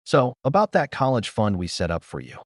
So, about that college fund we set up for you.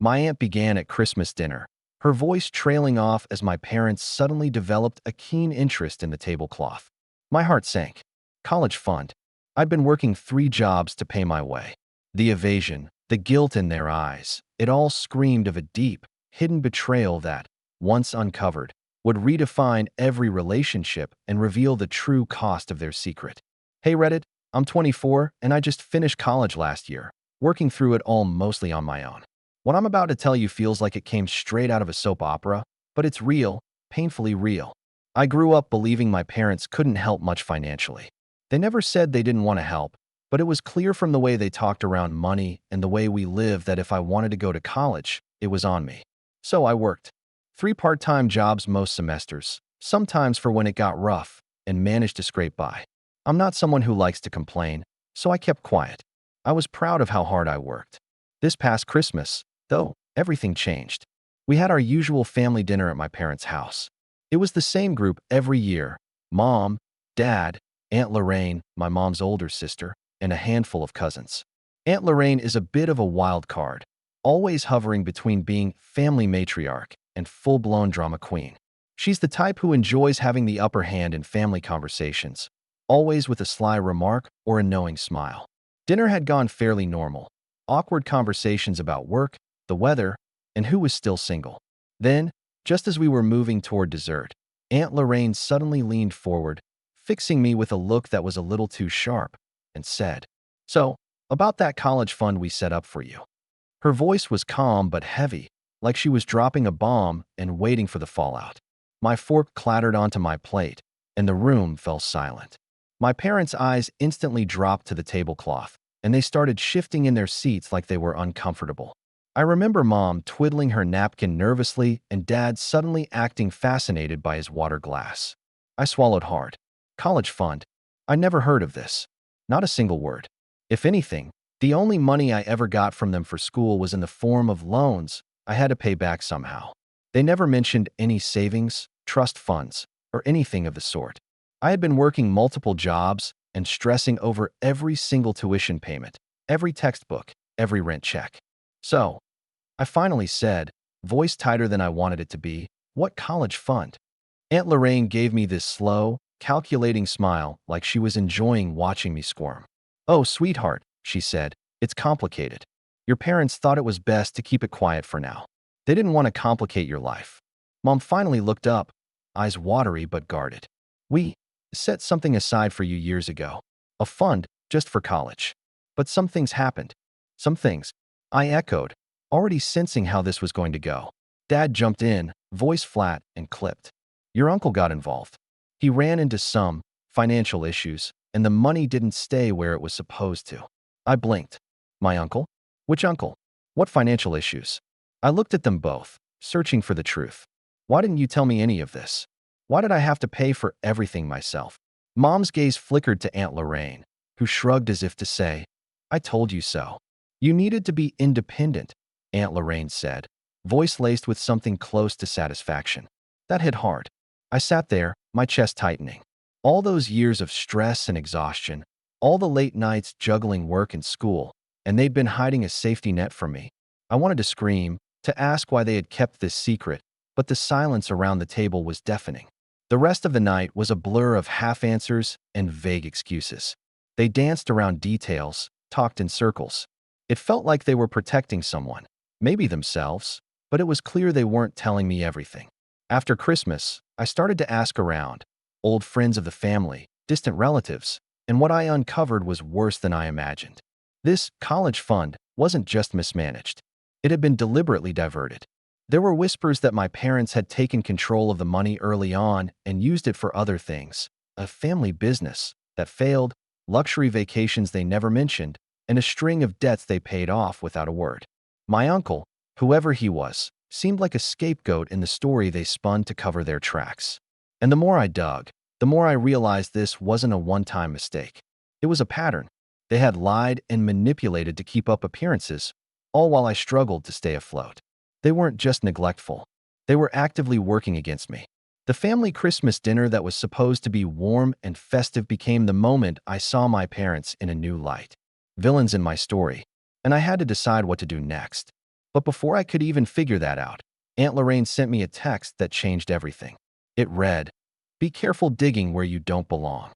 My aunt began at Christmas dinner, her voice trailing off as my parents suddenly developed a keen interest in the tablecloth. My heart sank. College fund. I'd been working 3 jobs to pay my way. The evasion, the guilt in their eyes, it all screamed of a deep, hidden betrayal that, once uncovered, would redefine every relationship and reveal the true cost of their secret. Hey Reddit, I'm 24 and I just finished college last year, working through it all mostly on my own. What I'm about to tell you feels like it came straight out of a soap opera, but it's real, painfully real. I grew up believing my parents couldn't help much financially. They never said they didn't want to help, but it was clear from the way they talked around money and the way we lived that if I wanted to go to college, it was on me. So I worked 3 part-time jobs most semesters, sometimes for when it got rough, and managed to scrape by. I'm not someone who likes to complain, so I kept quiet. I was proud of how hard I worked. This past Christmas, though, everything changed. We had our usual family dinner at my parents' house. It was the same group every year: Mom, Dad, Aunt Lorraine, my mom's older sister, and a handful of cousins. Aunt Lorraine is a bit of a wild card, always hovering between being family matriarch and full-blown drama queen. She's the type who enjoys having the upper hand in family conversations, always with a sly remark or a knowing smile. Dinner had gone fairly normal. Awkward conversations about work, the weather, and who was still single. Then, just as we were moving toward dessert, Aunt Lorraine suddenly leaned forward, fixing me with a look that was a little too sharp, and said, "So, about that college fund we set up for you." Her voice was calm but heavy, like she was dropping a bomb and waiting for the fallout. My fork clattered onto my plate, and the room fell silent. My parents' eyes instantly dropped to the tablecloth, and they started shifting in their seats like they were uncomfortable. I remember Mom twiddling her napkin nervously and Dad suddenly acting fascinated by his water glass. I swallowed hard. College fund. I never heard of this. Not a single word. If anything, the only money I ever got from them for school was in the form of loans I had to pay back somehow. They never mentioned any savings, trust funds, or anything of the sort. I had been working multiple jobs and stressing over every single tuition payment, every textbook, every rent check. So, I finally said, voice tighter than I wanted it to be, "What college fund?" Aunt Lorraine gave me this slow, calculating smile like she was enjoying watching me squirm. "Oh, sweetheart," she said, "it's complicated. Your parents thought it was best to keep it quiet for now. They didn't want to complicate your life." Mom finally looked up, eyes watery but guarded. "We set something aside for you years ago. A fund just for college. But some things happened." "Some things," I echoed, already sensing how this was going to go. Dad jumped in, voice flat and clipped. "Your uncle got involved. He ran into some financial issues, and the money didn't stay where it was supposed to." I blinked. "My uncle? Which uncle? What financial issues?" I looked at them both, searching for the truth. "Why didn't you tell me any of this? Why did I have to pay for everything myself?" Mom's gaze flickered to Aunt Lorraine, who shrugged as if to say, "I told you so. You needed to be independent," Aunt Lorraine said, voice laced with something close to satisfaction. That hit hard. I sat there, my chest tightening. All those years of stress and exhaustion, all the late nights juggling work and school, and they'd been hiding a safety net from me. I wanted to scream, to ask why they had kept this secret, but the silence around the table was deafening. The rest of the night was a blur of half-answers and vague excuses. They danced around details, talked in circles. It felt like they were protecting someone, maybe themselves, but it was clear they weren't telling me everything. After Christmas, I started to ask around, old friends of the family, distant relatives, and what I uncovered was worse than I imagined. This college fund wasn't just mismanaged. It had been deliberately diverted. There were whispers that my parents had taken control of the money early on and used it for other things: a family business that failed, luxury vacations they never mentioned, and a string of debts they paid off without a word. My uncle, whoever he was, seemed like a scapegoat in the story they spun to cover their tracks. And the more I dug, the more I realized this wasn't a one-time mistake. It was a pattern. They had lied and manipulated to keep up appearances, all while I struggled to stay afloat. They weren't just neglectful. They were actively working against me. The family Christmas dinner that was supposed to be warm and festive became the moment I saw my parents in a new light. Villains in my story, and I had to decide what to do next. But before I could even figure that out, Aunt Lorraine sent me a text that changed everything. It read, "Be careful digging where you don't belong."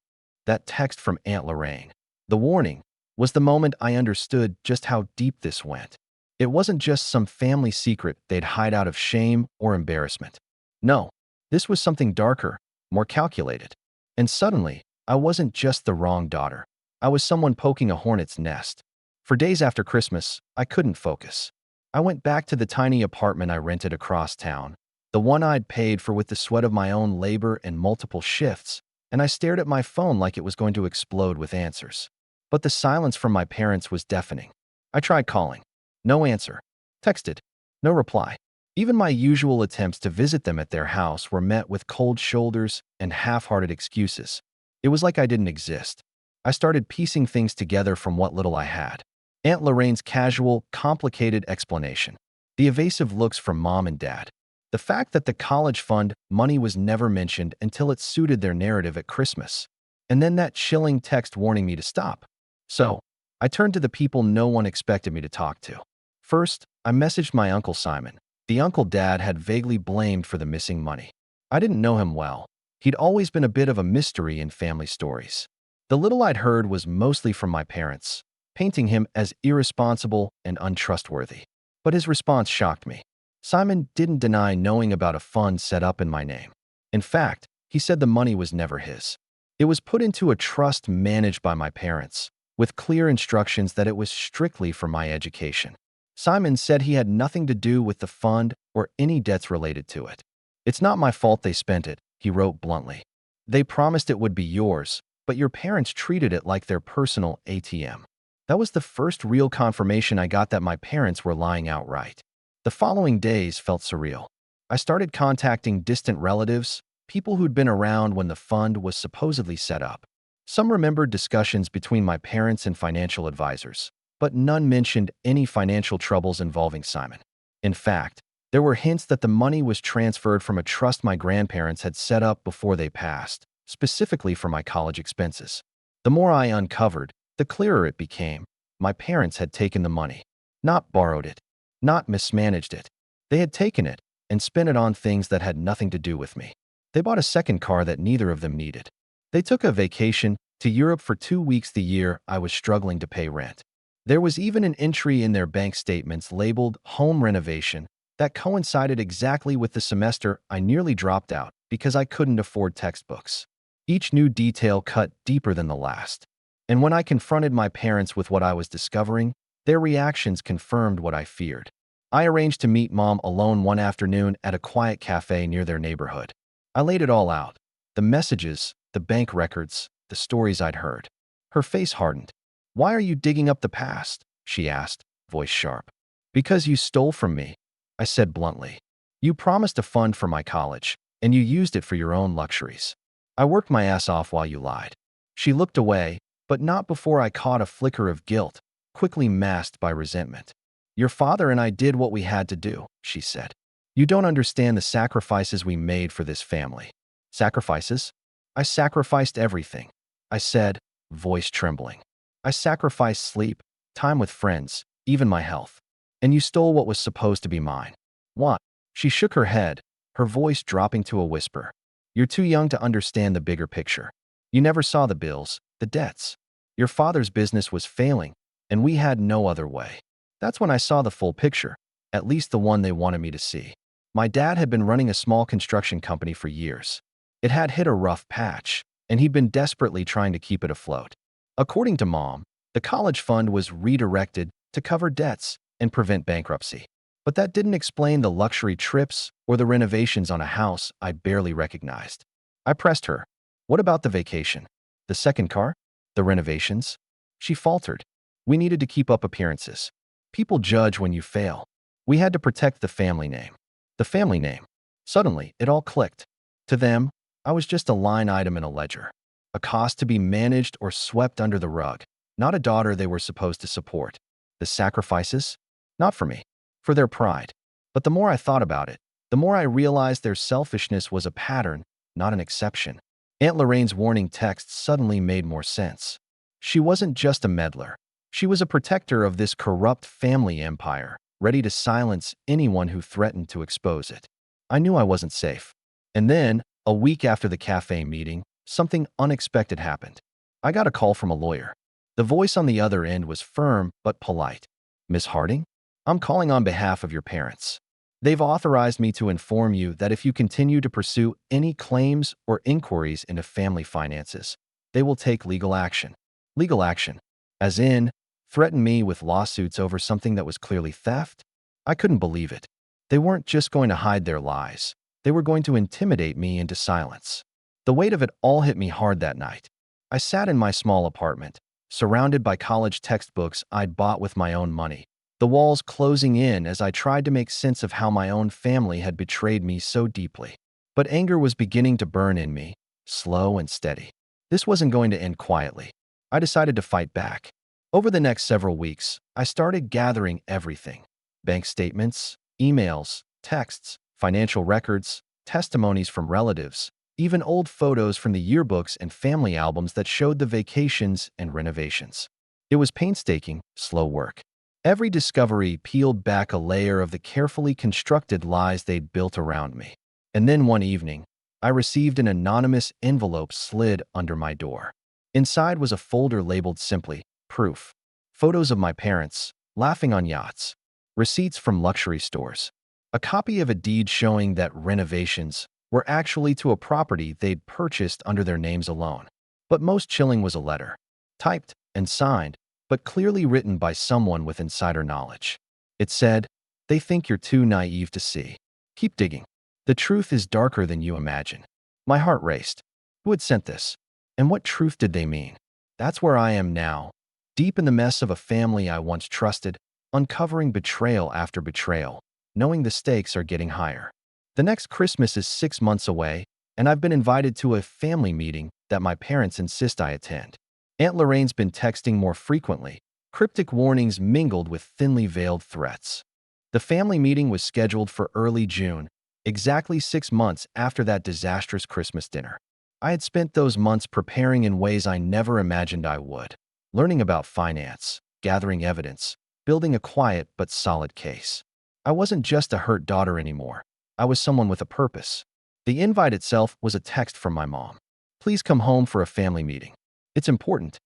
That text from Aunt Lorraine, the warning, was the moment I understood just how deep this went. It wasn't just some family secret they'd hide out of shame or embarrassment. No, this was something darker, more calculated. And suddenly, I wasn't just the wrong daughter. I was someone poking a hornet's nest. For days after Christmas, I couldn't focus. I went back to the tiny apartment I rented across town, the one I'd paid for with the sweat of my own labor and multiple shifts, and I stared at my phone like it was going to explode with answers. But the silence from my parents was deafening. I tried calling. No answer. Texted. No reply. Even my usual attempts to visit them at their house were met with cold shoulders and half-hearted excuses. It was like I didn't exist. I started piecing things together from what little I had. Aunt Lorraine's casual, complicated explanation. The evasive looks from Mom and Dad. The fact that the college fund money was never mentioned until it suited their narrative at Christmas. And then that chilling text warning me to stop. So, I turned to the people no one expected me to talk to. First, I messaged my Uncle Simon, the uncle Dad had vaguely blamed for the missing money. I didn't know him well. He'd always been a bit of a mystery in family stories. The little I'd heard was mostly from my parents, painting him as irresponsible and untrustworthy. But his response shocked me. Simon didn't deny knowing about a fund set up in my name. In fact, he said the money was never his. It was put into a trust managed by my parents, with clear instructions that it was strictly for my education. Simon said he had nothing to do with the fund or any debts related to it. "It's not my fault they spent it," he wrote bluntly. "They promised it would be yours, but your parents treated it like their personal ATM." That was the first real confirmation I got that my parents were lying outright. The following days felt surreal. I started contacting distant relatives, people who'd been around when the fund was supposedly set up. Some remembered discussions between my parents and financial advisors, but none mentioned any financial troubles involving Simon. In fact, there were hints that the money was transferred from a trust my grandparents had set up before they passed, specifically for my college expenses. The more I uncovered, the clearer it became. My parents had taken the money, not borrowed it, not mismanaged it. They had taken it and spent it on things that had nothing to do with me. They bought a second car that neither of them needed. They took a vacation to Europe for 2 weeks the year I was struggling to pay rent. There was even an entry in their bank statements labeled home renovation that coincided exactly with the semester I nearly dropped out because I couldn't afford textbooks. Each new detail cut deeper than the last. And when I confronted my parents with what I was discovering, their reactions confirmed what I feared. I arranged to meet Mom alone one afternoon at a quiet cafe near their neighborhood. I laid it all out. The messages, the bank records, the stories I'd heard. Her face hardened. "Why are you digging up the past?" she asked, voice sharp. "Because you stole from me," I said bluntly. "You promised a fund for my college, and you used it for your own luxuries. I worked my ass off while you lied." She looked away, but not before I caught a flicker of guilt, quickly masked by resentment. "Your father and I did what we had to do," she said. "You don't understand the sacrifices we made for this family." "Sacrifices?" "I sacrificed everything," I said, voice trembling. "I sacrificed sleep, time with friends, even my health. And you stole what was supposed to be mine." "What?" She shook her head, her voice dropping to a whisper. "You're too young to understand the bigger picture. You never saw the bills, the debts. Your father's business was failing, and we had no other way." That's when I saw the full picture, at least the one they wanted me to see. My dad had been running a small construction company for years. It had hit a rough patch, and he'd been desperately trying to keep it afloat. According to Mom, the college fund was redirected to cover debts and prevent bankruptcy. But that didn't explain the luxury trips or the renovations on a house I barely recognized. I pressed her. "What about the vacation? The second car? The renovations?" She faltered. "We needed to keep up appearances. People judge when you fail. We had to protect the family name." The family name. Suddenly, it all clicked. To them, I was just a line item in a ledger. A cost to be managed or swept under the rug, not a daughter they were supposed to support. The sacrifices? Not for me, for their pride. But the more I thought about it, the more I realized their selfishness was a pattern, not an exception. Aunt Lorraine's warning text suddenly made more sense. She wasn't just a meddler. She was a protector of this corrupt family empire, ready to silence anyone who threatened to expose it. I knew I wasn't safe. And then, a week after the cafe meeting, something unexpected happened. I got a call from a lawyer. The voice on the other end was firm but polite. "Miss Harding? I'm calling on behalf of your parents. They've authorized me to inform you that if you continue to pursue any claims or inquiries into family finances, they will take legal action." Legal action? As in, threaten me with lawsuits over something that was clearly theft? I couldn't believe it. They weren't just going to hide their lies. They were going to intimidate me into silence. The weight of it all hit me hard that night. I sat in my small apartment, surrounded by college textbooks I'd bought with my own money, the walls closing in as I tried to make sense of how my own family had betrayed me so deeply. But anger was beginning to burn in me, slow and steady. This wasn't going to end quietly. I decided to fight back. Over the next several weeks, I started gathering everything: bank statements, emails, texts, financial records, testimonies from relatives, even old photos from the yearbooks and family albums that showed the vacations and renovations. It was painstaking, slow work. Every discovery peeled back a layer of the carefully constructed lies they'd built around me. And then one evening, I received an anonymous envelope slid under my door. Inside was a folder labeled simply, "Proof." Photos of my parents, laughing on yachts. Receipts from luxury stores. A copy of a deed showing that renovations were actually to a property they'd purchased under their names alone. But most chilling was a letter, typed and signed, but clearly written by someone with insider knowledge. It said, "They think you're too naive to see. Keep digging. The truth is darker than you imagine." My heart raced. Who had sent this? And what truth did they mean? That's where I am now, deep in the mess of a family I once trusted, uncovering betrayal after betrayal, knowing the stakes are getting higher. The next Christmas is 6 months away, and I've been invited to a family meeting that my parents insist I attend. Aunt Lorraine's been texting more frequently, cryptic warnings mingled with thinly veiled threats. The family meeting was scheduled for early June, exactly 6 months after that disastrous Christmas dinner. I had spent those months preparing in ways I never imagined I would, learning about finance, gathering evidence, building a quiet but solid case. I wasn't just a hurt daughter anymore. I was someone with a purpose. The invite itself was a text from my mom. "Please come home for a family meeting. It's important."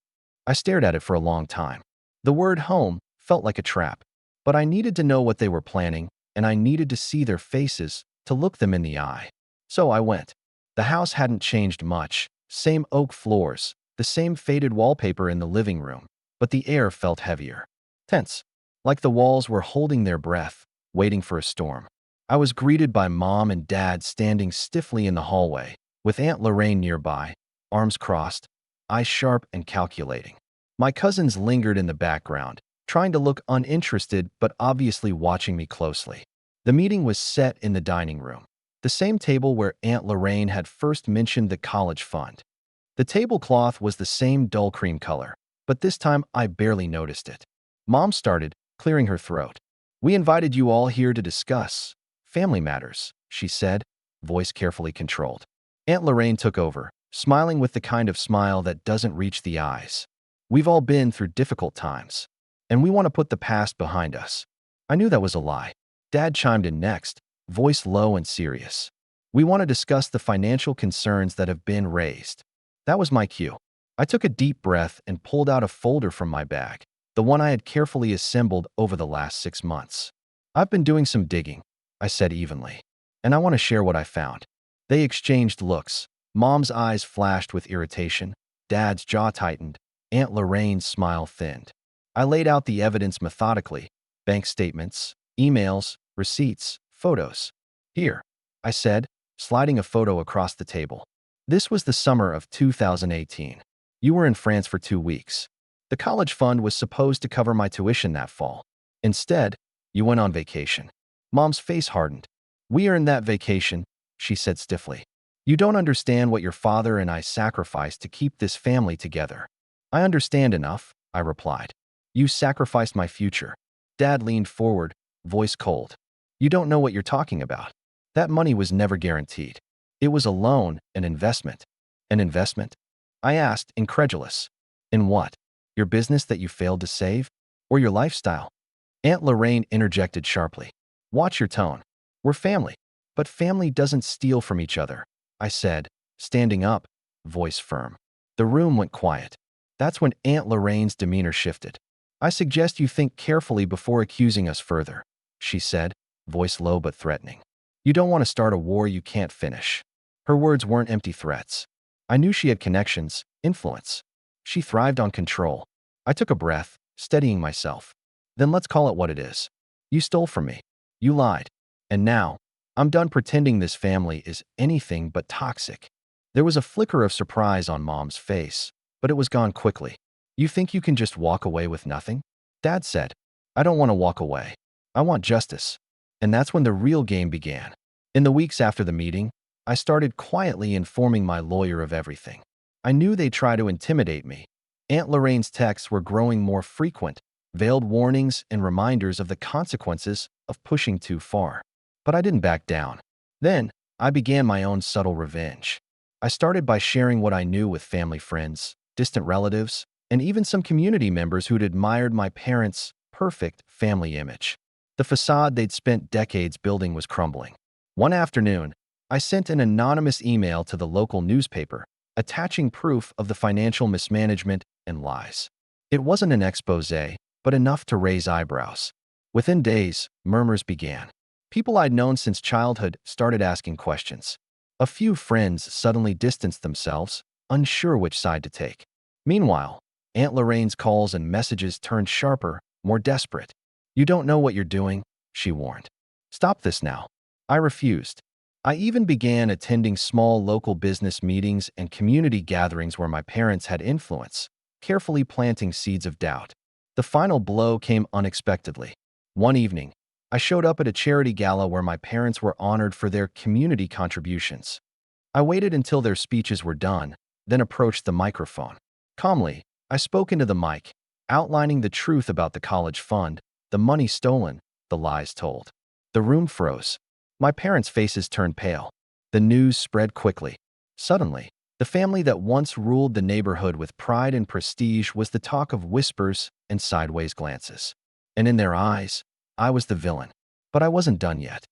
I stared at it for a long time. The word home felt like a trap, but I needed to know what they were planning, and I needed to see their faces, to look them in the eye. So I went. The house hadn't changed much, same oak floors, the same faded wallpaper in the living room, but the air felt heavier, tense, like the walls were holding their breath, waiting for a storm. I was greeted by Mom and Dad standing stiffly in the hallway, with Aunt Lorraine nearby, arms crossed, eyes sharp and calculating. My cousins lingered in the background, trying to look uninterested but obviously watching me closely. The meeting was set in the dining room, the same table where Aunt Lorraine had first mentioned the college fund. The tablecloth was the same dull cream color, but this time I barely noticed it. Mom started, clearing her throat. "We invited you all here to discuss family matters," she said, voice carefully controlled. Aunt Lorraine took over, smiling with the kind of smile that doesn't reach the eyes. "We've all been through difficult times, and we want to put the past behind us." I knew that was a lie. Dad chimed in next, voice low and serious. "We want to discuss the financial concerns that have been raised." That was my cue. I took a deep breath and pulled out a folder from my bag, the one I had carefully assembled over the last 6 months. "I've been doing some digging," I said evenly, "and I want to share what I found." They exchanged looks. Mom's eyes flashed with irritation, Dad's jaw tightened, Aunt Lorraine's smile thinned. I laid out the evidence methodically: bank statements, emails, receipts, photos. "Here," I said, sliding a photo across the table. "This was the summer of 2018. You were in France for 2 weeks. The college fund was supposed to cover my tuition that fall. Instead, you went on vacation." Mom's face hardened. "We earned that vacation," she said stiffly. "You don't understand what your father and I sacrificed to keep this family together." "I understand enough," I replied. "You sacrificed my future." Dad leaned forward, voice cold. "You don't know what you're talking about. That money was never guaranteed. It was a loan, an investment." "An investment?" I asked, incredulous. "In what?" Your business that you failed to save? Or your lifestyle? Aunt Lorraine interjected sharply. Watch your tone. We're family. But family doesn't steal from each other, I said, standing up, voice firm. The room went quiet. That's when Aunt Lorraine's demeanor shifted. I suggest you think carefully before accusing us further, she said, voice low but threatening. You don't want to start a war you can't finish. Her words weren't empty threats. I knew she had connections, influence. She thrived on control. I took a breath, steadying myself. Then let's call it what it is. You stole from me. You lied. And now, I'm done pretending this family is anything but toxic. There was a flicker of surprise on Mom's face, but it was gone quickly. You think you can just walk away with nothing? Dad said. I don't want to walk away. I want justice. And that's when the real game began. In the weeks after the meeting, I started quietly informing my lawyer of everything. I knew they'd try to intimidate me. Aunt Lorraine's texts were growing more frequent, veiled warnings and reminders of the consequences of pushing too far. But I didn't back down. Then, I began my own subtle revenge. I started by sharing what I knew with family friends, distant relatives, and even some community members who'd admired my parents' perfect family image. The facade they'd spent decades building was crumbling. One afternoon, I sent an anonymous email to the local newspaper, attaching proof of the financial mismanagement and lies. It wasn't an exposé, but enough to raise eyebrows. Within days, murmurs began. People I'd known since childhood started asking questions. A few friends suddenly distanced themselves, unsure which side to take. Meanwhile, Aunt Lorraine's calls and messages turned sharper, more desperate. You don't know what you're doing, she warned. Stop this now. I refused. I even began attending small local business meetings and community gatherings where my parents had influence, carefully planting seeds of doubt. The final blow came unexpectedly. One evening, I showed up at a charity gala where my parents were honored for their community contributions. I waited until their speeches were done, then approached the microphone. Calmly, I spoke into the mic, outlining the truth about the college fund, the money stolen, the lies told. The room froze. My parents' faces turned pale. The news spread quickly. Suddenly, the family that once ruled the neighborhood with pride and prestige was the talk of whispers and sideways glances. And in their eyes, I was the villain. But I wasn't done yet.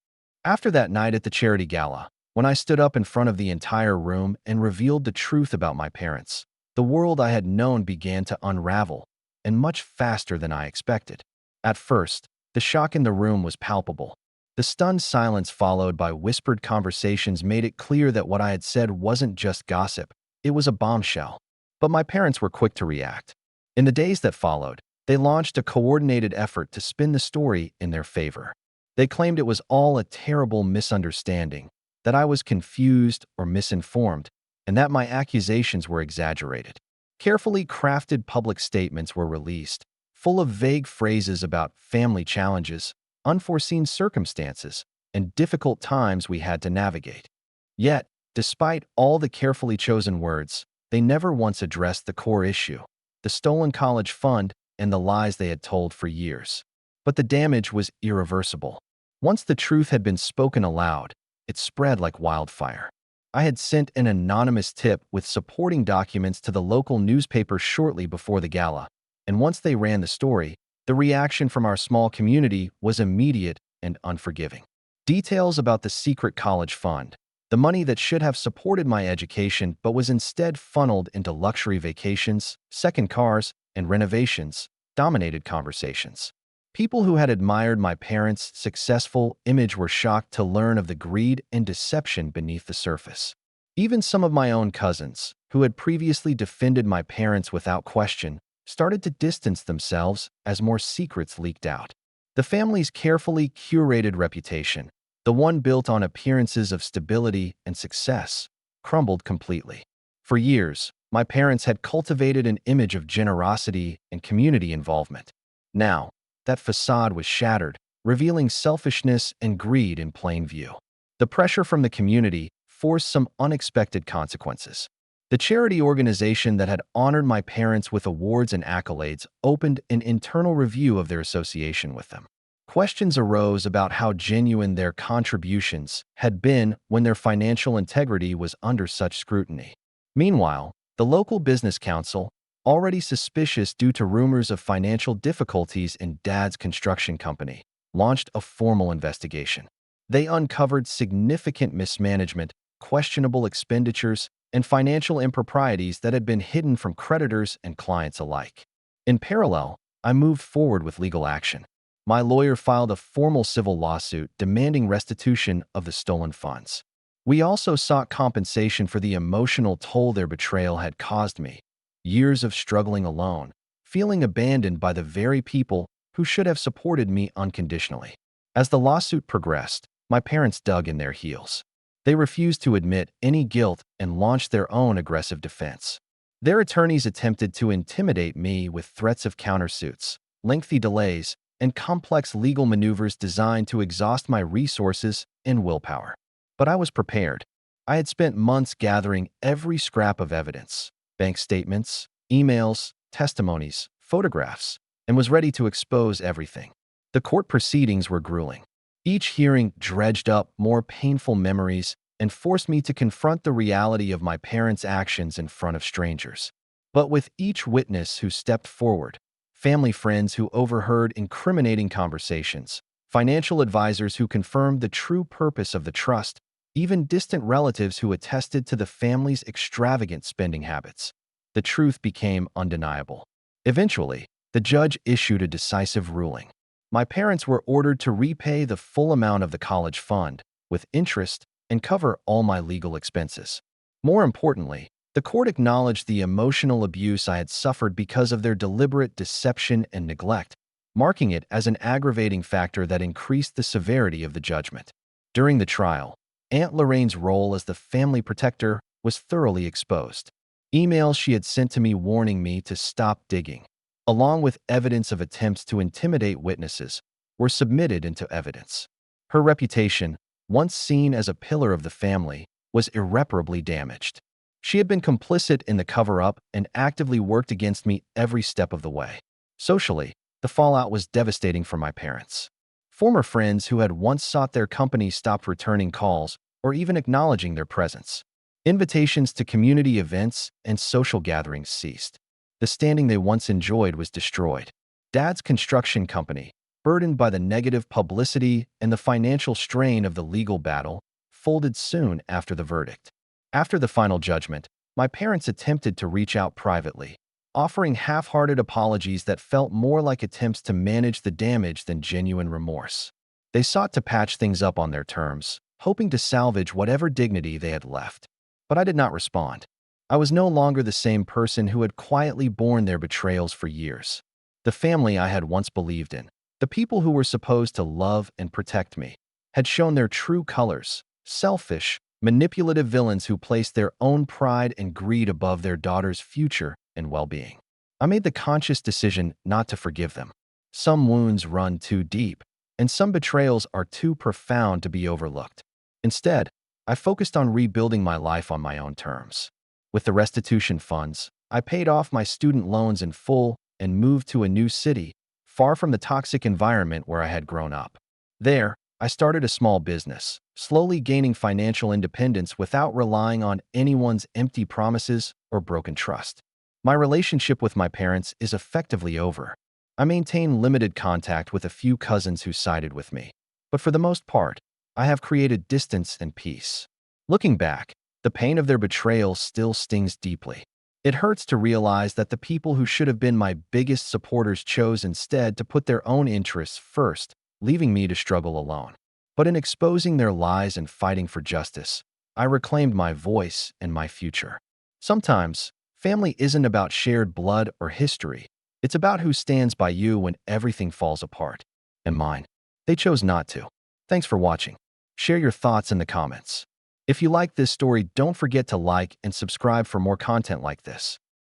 After that night at the charity gala, when I stood up in front of the entire room and revealed the truth about my parents, the world I had known began to unravel, and much faster than I expected. At first, the shock in the room was palpable. The stunned silence followed by whispered conversations made it clear that what I had said wasn't just gossip, it was a bombshell. But my parents were quick to react. In the days that followed, they launched a coordinated effort to spin the story in their favor. They claimed it was all a terrible misunderstanding, that I was confused or misinformed, and that my accusations were exaggerated. Carefully crafted public statements were released, full of vague phrases about family challenges, unforeseen circumstances, and difficult times we had to navigate. Yet, despite all the carefully chosen words, they never once addressed the core issue, the stolen college fund and the lies they had told for years. But the damage was irreversible. Once the truth had been spoken aloud, it spread like wildfire. I had sent an anonymous tip with supporting documents to the local newspaper shortly before the gala, and once they ran the story, the reaction from our small community was immediate and unforgiving. Details about the secret college fund, the money that should have supported my education but was instead funneled into luxury vacations, second cars, and renovations, dominated conversations. People who had admired my parents' successful image were shocked to learn of the greed and deception beneath the surface. Even some of my own cousins, who had previously defended my parents without question, started to distance themselves as more secrets leaked out. The family's carefully curated reputation, the one built on appearances of stability and success, crumbled completely. For years, my parents had cultivated an image of generosity and community involvement. Now, that facade was shattered, revealing selfishness and greed in plain view. The pressure from the community forced some unexpected consequences. The charity organization that had honored my parents with awards and accolades opened an internal review of their association with them. Questions arose about how genuine their contributions had been when their financial integrity was under such scrutiny. Meanwhile, the local business council, already suspicious due to rumors of financial difficulties in Dad's construction company, launched a formal investigation. They uncovered significant mismanagement, questionable expenditures, and financial improprieties that had been hidden from creditors and clients alike. In parallel, I moved forward with legal action. My lawyer filed a formal civil lawsuit demanding restitution of the stolen funds. We also sought compensation for the emotional toll their betrayal had caused me. Years of struggling alone, feeling abandoned by the very people who should have supported me unconditionally. As the lawsuit progressed, my parents dug in their heels. They refused to admit any guilt and launched their own aggressive defense. Their attorneys attempted to intimidate me with threats of countersuits, lengthy delays, and complex legal maneuvers designed to exhaust my resources and willpower. But I was prepared. I had spent months gathering every scrap of evidence, bank statements, emails, testimonies, photographs, and was ready to expose everything. The court proceedings were grueling. Each hearing dredged up more painful memories and forced me to confront the reality of my parents' actions in front of strangers. But with each witness who stepped forward, family friends who overheard incriminating conversations, financial advisors who confirmed the true purpose of the trust, even distant relatives who attested to the family's extravagant spending habits, the truth became undeniable. Eventually, the judge issued a decisive ruling. My parents were ordered to repay the full amount of the college fund, with interest, and cover all my legal expenses. More importantly, the court acknowledged the emotional abuse I had suffered because of their deliberate deception and neglect, marking it as an aggravating factor that increased the severity of the judgment. During the trial, Aunt Lorraine's role as the family protector was thoroughly exposed. Emails she had sent to me warning me to stop digging, along with evidence of attempts to intimidate witnesses, were submitted into evidence. Her reputation, once seen as a pillar of the family, was irreparably damaged. She had been complicit in the cover-up and actively worked against me every step of the way. Socially, the fallout was devastating for my parents. Former friends who had once sought their company stopped returning calls or even acknowledging their presence. Invitations to community events and social gatherings ceased. The standing they once enjoyed was destroyed. Dad's construction company, burdened by the negative publicity and the financial strain of the legal battle, folded soon after the verdict. After the final judgment, my parents attempted to reach out privately, offering half-hearted apologies that felt more like attempts to manage the damage than genuine remorse. They sought to patch things up on their terms, hoping to salvage whatever dignity they had left. But I did not respond. I was no longer the same person who had quietly borne their betrayals for years. The family I had once believed in, the people who were supposed to love and protect me, had shown their true colors: selfish, manipulative villains who placed their own pride and greed above their daughter's future and well-being. I made the conscious decision not to forgive them. Some wounds run too deep, and some betrayals are too profound to be overlooked. Instead, I focused on rebuilding my life on my own terms. With the restitution funds, I paid off my student loans in full and moved to a new city, far from the toxic environment where I had grown up. There, I started a small business, slowly gaining financial independence without relying on anyone's empty promises or broken trust. My relationship with my parents is effectively over. I maintain limited contact with a few cousins who sided with me, but for the most part, I have created distance and peace. Looking back, the pain of their betrayal still stings deeply. It hurts to realize that the people who should have been my biggest supporters chose instead to put their own interests first, leaving me to struggle alone. But in exposing their lies and fighting for justice, I reclaimed my voice and my future. Sometimes, family isn't about shared blood or history. It's about who stands by you when everything falls apart. And mine, they chose not to. Thanks for watching. Share your thoughts in the comments. If you like this story, don't forget to like and subscribe for more content like this.